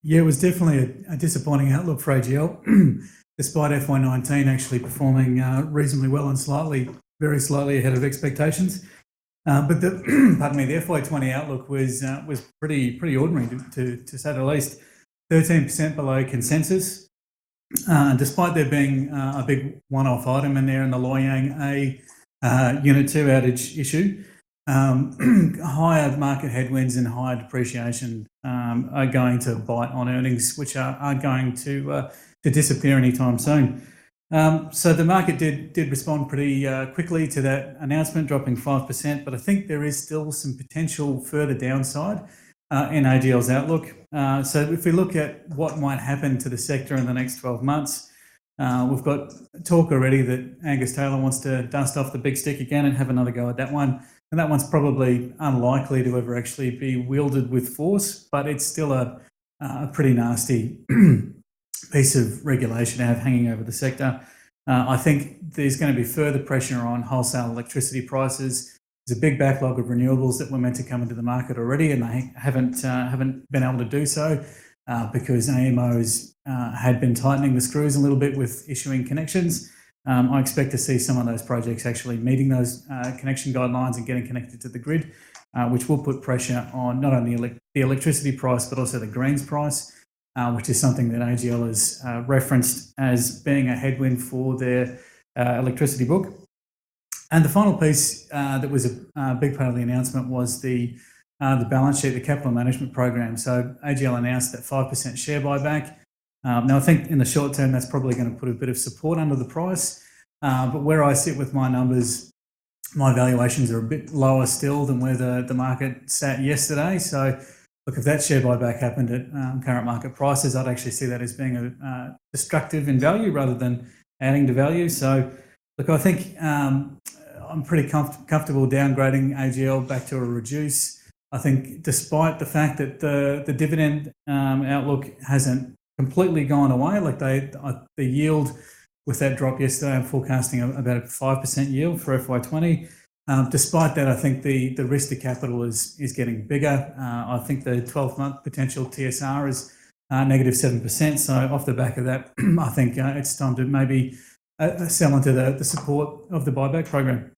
Yeah, it was definitely a disappointing outlook for AGL, despite FY19 actually performing reasonably well and very slightly ahead of expectations. But the pardon me, the FY20 outlook was pretty ordinary to say the least. 13% below consensus, despite there being a big one-off item in there in the Loy Yang A Unit 2 outage issue. Higher market headwinds and higher depreciation are going to bite on earnings, which aren't going to disappear anytime soon. So the market did respond pretty quickly to that announcement, dropping 5%, but I think there is still some potential further downside in AGL's outlook. So if we look at what might happen to the sector in the next 12 months, we've got talk already that Angus Taylor wants to dust off the big stick again and have another go at that one. And that one's probably unlikely to ever actually be wielded with force, but it's still a pretty nasty piece of regulation to have hanging over the sector. I think there's going to be further pressure on wholesale electricity prices. There's a big backlog of renewables that were meant to come into the market already, and they haven't been able to do so because AMOs had been tightening the screws a little bit with issuing connections. I expect to see some of those projects actually meeting those connection guidelines and getting connected to the grid, which will put pressure on not only the electricity price but also the greens price, which is something that AGL has referenced as being a headwind for their electricity book. And the final piece that was a big part of the announcement was the balance sheet, the capital management program. So AGL announced that 5% share buyback. Now, I think in the short term, that's probably going to put a bit of support under the price. But where I sit with my numbers, my valuations are a bit lower still than where the market sat yesterday. So, look, if that share buyback happened at current market prices, I'd actually see that as being destructive in value rather than adding to value. So, look, I think I'm pretty comfortable downgrading AGL back to a reduce. I think despite the fact that the dividend outlook hasn't completely gone away, like the yield with that drop yesterday, I'm forecasting about a 5% yield for FY20. Despite that, I think the risk to capital is getting bigger. I think the 12-month potential TSR is negative 7%. So off the back of that, I think it's time to maybe sell into the support of the buyback program.